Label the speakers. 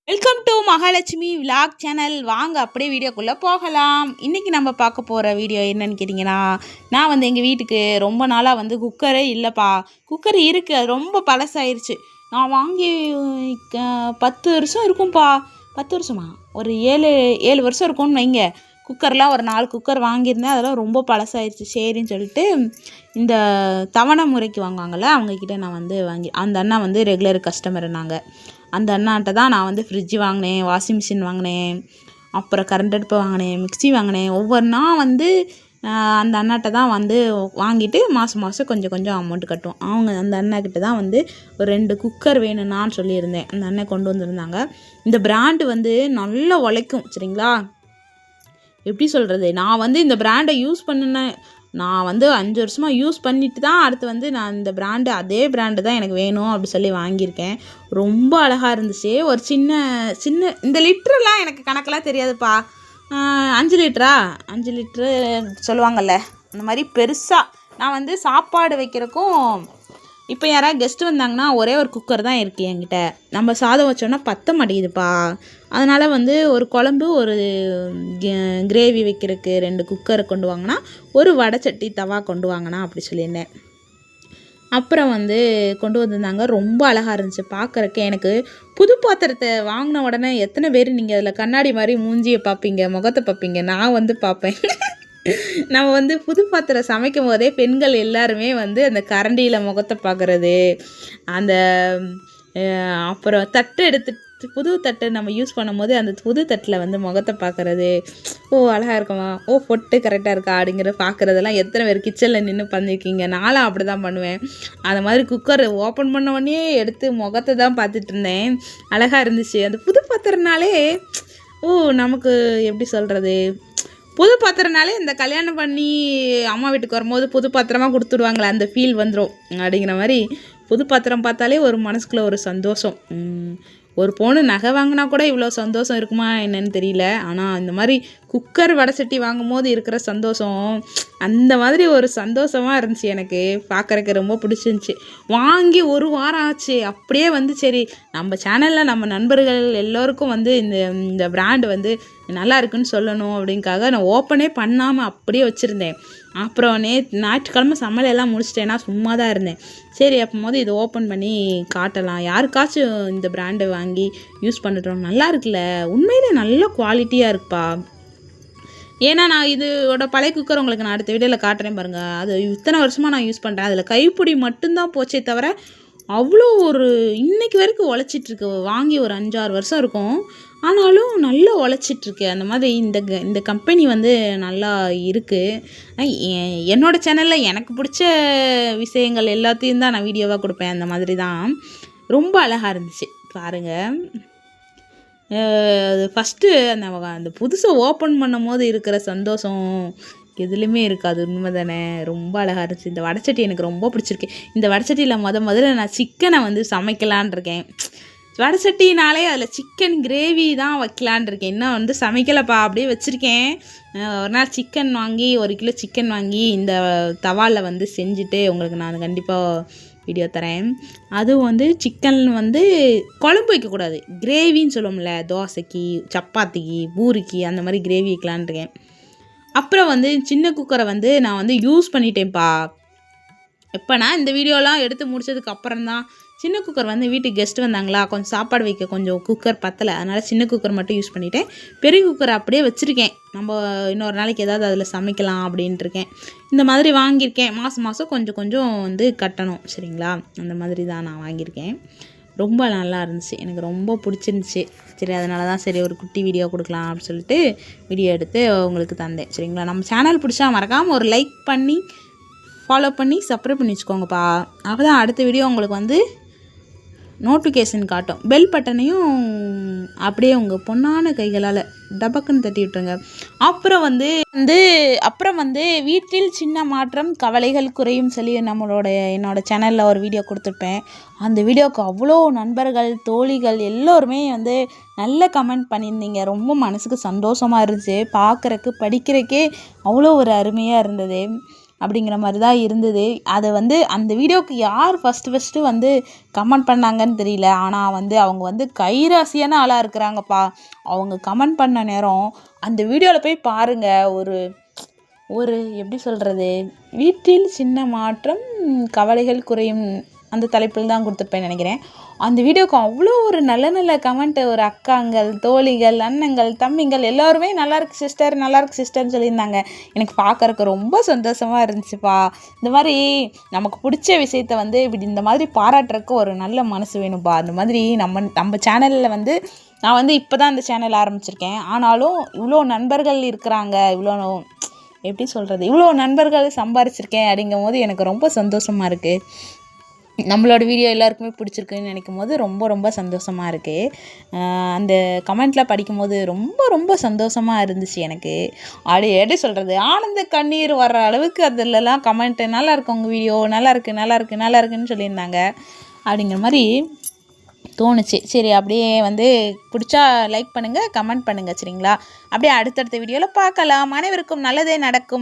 Speaker 1: Welcome to Mahalakshmi vlog channel. வாங்க அப்படியே வீடியோக்குள்ளே போகலாம். இன்றைக்கி நம்ம பார்க்க போகிற வீடியோ என்னன்னு கேட்டிங்கன்னா, நான் வந்து எங்கள் வீட்டுக்கு ரொம்ப நாளாக வந்து குக்கரே இல்லைப்பா. குக்கர் இருக்குது, அது ரொம்ப பழசாயிருச்சு. நான் வாங்கி 10 வருஷம் இருக்கும்ப்பா. 10 வருஷமா, ஒரு 7 வருஷம் இருக்கும்னு வைங்க. குக்கர்லாம் ஒரு 4 குக்கர் வாங்கியிருந்தேன். அதெல்லாம் ரொம்ப பழசாயிருச்சு. சரின்னு சொல்லிட்டு இந்த தவணை முறைக்கு வாங்குவாங்கள்ல, அவங்கக்கிட்ட நான் வந்து அந்த அண்ணா வந்து ரெகுலர் கஸ்டமர். அந்த அண்ணாட்ட தான் நான் வந்து ஃப்ரிட்ஜ் வாங்கினேன், வாஷிங் மிஷின் வாங்கினேன், அப்புறம் கரண்ட் அடுப்பு வாங்கினேன், மிக்சி வாங்கினேன். ஒவ்வொன்றா வந்து அந்த அண்ணாட்ட தான் வந்து வாங்கிட்டு மாதம் மாதம் கொஞ்சம் கொஞ்சம் அமௌண்ட் கட்டுவோம். அந்த அண்ணாக்கிட்ட தான் வந்து ஒரு 2 குக்கர் வேணும்னான்னு சொல்லியிருந்தேன். அந்த அண்ணன் கொண்டு வந்திருந்தாங்க. இந்த பிராண்டு வந்து நல்லா உழைக்கும், சரிங்களா? எப்படி சொல்கிறது, நான் வந்து இந்த பிராண்டை யூஸ் பண்ணினேன். நான் வந்து 5 வருஷமாக யூஸ் பண்ணிட்டு தான் அடுத்து வந்து நான் இந்த பிராண்டு, அதே பிராண்டு தான் எனக்கு வேணும் அப்படி சொல்லி வாங்கியிருக்கேன். ரொம்ப அழகாக இருந்துச்சு. ஒரு சின்ன இந்த லிட்டரெலாம் எனக்கு கணக்கெல்லாம் தெரியாதுப்பா. 5 லிட்டரா, 5 லிட்ரு சொல்லுவாங்கள்ல, அந்த மாதிரி பெருசாக நான் வந்து சாப்பாடு வைக்கிறக்கும். இப்போ யாராவது கெஸ்ட்டு வந்தாங்கன்னா ஒரே ஒரு குக்கர் தான் இருக்குது என்கிட்ட. நம்ம சாதம் வச்சோன்னா பத்த மாட்டேங்குதுப்பா. அதனால் வந்து ஒரு குழம்பு, ஒரு கிரேவி வைக்கிறதுக்கு 2 குக்கரை கொண்டு வாங்கினா, ஒரு வடைச்சட்டி தவா கொண்டு வாங்கினா அப்படி சொல்லியிருந்தேன். அப்புறம் வந்து கொண்டு வந்திருந்தாங்க. ரொம்ப அழகாக இருந்துச்சு பார்க்குறக்கு. எனக்கு புது பாத்திரத்தை வாங்கின உடனே எத்தனை பேர் நீங்கள் அதில் கண்ணாடி மாதிரி மூஞ்சியை பார்ப்பீங்க, முகத்தை பார்ப்பீங்க? நான் வந்து பார்ப்பேன். நம்ம வந்து புது பாத்திரம் சமைக்கும் போதே பெண்கள் எல்லாருமே வந்து அந்த கரண்டியில் முகத்தை பார்க்குறது, அந்த அப்புறம் தட்டு எடுத்துட்டு புது தட்டு நம்ம யூஸ் பண்ணும்போது அந்த புது தட்டில் வந்து முகத்தை பார்க்குறது, ஓ அழகாக இருக்குமா, ஓ பொட்டு கரெக்டாக இருக்கா அப்படிங்கிற பார்க்குறதெல்லாம் எத்தனை பேர் கிச்சனில் நின்று பண்ணியிருக்கீங்க? நானும் அப்படி தான் பண்ணுவேன். அந்த மாதிரி குக்கர் ஓப்பன் பண்ண உடனே எடுத்து முகத்தை தான் பார்த்துட்டு இருந்தேன். அழகாக இருந்துச்சு. அந்த புது பாத்திரனாலே நமக்கு எப்படி சொல்கிறது, புது பாத்திரனாலே இந்த கல்யாணம் பண்ணி அம்மா வீட்டுக்கு வரும்போது புது பாத்திரமாக கொடுத்துடுவாங்களே, அந்த ஃபீல் வந்துடும் அப்படிங்கிற மாதிரி. புது பாத்திரம் பார்த்தாலே ஒரு மனசுக்குள்ளே ஒரு சந்தோஷம். ஒரு பவுன் நகை வாங்கினா கூட இவ்வளோ சந்தோஷம் இருக்குமா என்னன்னு தெரியல. ஆனால் இந்த மாதிரி குக்கர் வடைசட்டி வாங்கும் போது இருக்கிற சந்தோஷம், அந்த மாதிரி ஒரு சந்தோஷமாக இருந்துச்சு. எனக்கு பார்க்குறக்கு ரொம்ப பிடிச்சிருந்துச்சி. வாங்கி 1 வாரம் ஆச்சு. அப்படியே வந்து சரி நம்ம சேனலில் நம்ம நண்பர்கள் எல்லோருக்கும் வந்து இந்த பிராண்டு வந்து நல்லா இருக்குன்னு சொல்லணும் அப்படின்காக நான் ஓப்பனே பண்ணாமல் அப்படியே வச்சுருந்தேன். அப்புறம் ஞாயிற்றுக்கிழமை சமையலெல்லாம் முடிச்சிட்டேன்னா சும்மா தான் இருந்தேன். சரி அப்போது இதை ஓப்பன் பண்ணி காட்டலாம், யாருக்காச்சும் இந்த பிராண்டை வாங்கி யூஸ் பண்ணிட்டோம். நல்லா இருக்குல்ல, உண்மையிலே நல்ல குவாலிட்டியாக இருக்குப்பா. ஏன்னா நான் இதோட பழைய குக்கர் உங்களுக்கு நான் அடுத்த வீடியோவில் காட்டுறேன் பாருங்கள். அது இத்தனை வருஷமாக நான் யூஸ் பண்ணுறேன். அதில் கைப்பிடி மட்டும்தான் போச்சே தவிர அவ்வளோ ஒரு இன்னைக்கு வரைக்கும் உழைச்சிட்ருக்கு. வாங்கி ஒரு 5-6 வருஷம் இருக்கும், ஆனாலும் நல்லா உழைச்சிட்ருக்கு. அந்த மாதிரி இந்த கம்பெனி வந்து நல்லா இருக்குது. என்னோடய சேனலில் எனக்கு பிடிச்ச விஷயங்கள் எல்லாத்தையும் தான் நான் வீடியோவாக கொடுப்பேன். அந்த மாதிரி தான். ரொம்ப அழகாக இருந்துச்சு பாருங்கள். அது ஃபஸ்ட்டு அந்த புதுசாக ஓப்பன் பண்ணும் போது இருக்கிற சந்தோஷம் எதுலேயுமே இருக்காது. உண்மை தானே? ரொம்ப அழகாக இருந்துச்சு. இந்த வடைச்சட்டி எனக்கு ரொம்ப பிடிச்சிருக்கு. இந்த வடைச்சட்டியில் முதல்ல நான் சிக்கனை வந்து சமைக்கலான் இருக்கேன். வடைச்சட்டினாலே அதில் சிக்கன் கிரேவி தான் வைக்கலான் இருக்கேன். இன்னும் வந்து சமைக்கலைப்பா, அப்படியே வச்சுருக்கேன். ஒரு நாள் சிக்கன் வாங்கி 1 கிலோ சிக்கன் வாங்கி இந்த தவாவில் வந்து செஞ்சுட்டு உங்களுக்கு நான் கண்டிப்பாக வீடியோ தரேன். அதுவும் வந்து சிக்கன் வந்து குழம்பு வைக்கக்கூடாது, கிரேவின்னு சொல்லுவோம்ல, தோசைக்கு, சப்பாத்திக்கு, பூரிக்கு அந்த மாதிரி கிரேவி வைக்கலான் இருக்கேன். அப்புறம் வந்து சின்ன குக்கரை வந்து நான் வந்து யூஸ் பண்ணிட்டேன்ப்பா. எப்போனா இந்த வீடியோலாம் எடுத்து முடிச்சதுக்கு அப்புறம் தான். சின்ன குக்கர் வந்து வீட்டுக்கு கெஸ்ட்டு வந்தாங்களா, கொஞ்சம் சாப்பாடு வைக்க கொஞ்சம் குக்கர் பத்தலை, அதனால் சின்ன குக்கர் மட்டும் யூஸ் பண்ணிவிட்டேன். பெரிய குக்கரை அப்படியே வச்சுருக்கேன். நம்ம இன்னொரு நாளைக்கு ஏதாவது அதில் சமைக்கலாம் அப்படின்ட்டு இருக்கேன். இந்த மாதிரி வாங்கியிருக்கேன். மாதம் மாதம் கொஞ்சம் கொஞ்சம் வந்து கட்டணும், சரிங்களா? அந்த மாதிரி தான் நான் வாங்கியிருக்கேன். ரொம்ப நல்லா இருந்துச்சு, எனக்கு ரொம்ப பிடிச்சிருந்துச்சி. சரி அதனால தான் சரி ஒரு குட்டி வீடியோ கொடுக்கலாம் அப்படின்னு சொல்லிட்டு வீடியோ எடுத்து உங்களுக்கு தந்தேன், சரிங்களா? நம்ம சேனல் பிடிச்சா மறக்காமல் ஒரு லைக் பண்ணி ஃபாலோ பண்ணி சப்ஸ்கிரைப் பண்ணி வச்சுக்கோங்கப்பா. அப்போ தான் அடுத்த வீடியோ உங்களுக்கு வந்து நோட்டிஃபிகேஷன் காட்டும். பெல் பட்டனையும் அப்படியே உங்கள் பொண்ணான கைகளால் டபக்குன்னு தட்டி விட்டுருங்க. அப்புறம் வந்து வீட்டில் சின்ன மாற்றம் கவலைகள் குறையும் சொல்லி என்னோடய சேனலில் ஒரு வீடியோ கொடுத்துருப்பேன். அந்த வீடியோவுக்கு அவ்வளோ நண்பர்கள், தோழிகள் எல்லோருமே வந்து நல்ல கமெண்ட் பண்ணியிருந்தீங்க. ரொம்ப மனசுக்கு சந்தோஷமாக இருந்துச்சு. பார்க்குறக்கு படிக்கிறக்கே அவ்வளோ ஒரு அருமையாக இருந்தது. அப்படிங்கிற மாதிரி தான் இருந்தது. அது வந்து அந்த வீடியோவுக்கு யார் ஃபஸ்ட்டு வந்து கமெண்ட் பண்ணாங்கன்னு தெரியல. ஆனால் வந்து அவங்க வந்து கைராசியான ஆளாக இருக்கிறாங்கப்பா. அவங்க கமெண்ட் பண்ண நேரம் அந்த வீடியோவில் போய் பாருங்கள். ஒரு ஒரு எப்படி சொல்கிறது, வீட்டில் சின்ன மாற்றம் கவலைகள் குறையும் அந்த தலைப்பில் தான் கொடுத்துருப்பேன்னு நினைக்கிறேன். அந்த வீடியோவுக்கு அவ்வளோ ஒரு நல்ல நல்ல கமெண்ட்டு, ஒரு அக்காங்கள், தோழிகள், அண்ணங்கள், தம்பிங்கள் எல்லோருமே நல்லாயிருக்கு சிஸ்டர், நல்லாயிருக்கு சிஸ்டர்னு சொல்லியிருந்தாங்க. எனக்கு பார்க்குறக்கு ரொம்ப சந்தோஷமாக இருந்துச்சுப்பா. இந்த மாதிரி நமக்கு பிடிச்ச விஷயத்த வந்து இப்படி இந்த மாதிரி பாராட்டுறக்கு ஒரு நல்ல மனசு வேணும்ப்பா. அந்த மாதிரி நம்ம சேனலில் வந்து நான் வந்து இப்போ தான் இந்த சேனல் ஆரம்பிச்சிருக்கேன். ஆனாலும் இவ்வளோ நண்பர்கள் இருக்கிறாங்க, எப்படி சொல்கிறது, இவ்வளோ நண்பர்கள் சம்பாரிச்சிருக்கேன் அப்படிங்கும்போது எனக்கு ரொம்ப சந்தோஷமாக இருக்குது. நம்மளோட வீடியோ எல்லாருக்குமே பிடிச்சிருக்குன்னு நினைக்கும் போது ரொம்ப ரொம்ப சந்தோஷமாக இருக்குது. அந்த கமெண்ட்டில் படிக்கும்போது ரொம்ப ரொம்ப சந்தோஷமாக இருந்துச்சு எனக்கு. எப்படி சொல்கிறது, ஆனந்த கண்ணீர் வர்ற அளவுக்கு அதிலலாம் கமெண்ட்டு நல்லா இருக்கு, உங்கள் வீடியோ நல்லா இருக்குது, நல்லா இருக்குது, நல்லா இருக்குன்னு சொல்லியிருந்தாங்க. அப்படிங்கிற மாதிரி தோணுச்சு. சரி, அப்படியே வந்து பிடிச்சா லைக் பண்ணுங்கள், கமெண்ட் பண்ணுங்கள், சரிங்களா? அப்படியே அடுத்தடுத்த வீடியோவில் பார்க்கலாம். அனைவருக்கும் நல்லதே நடக்கும்.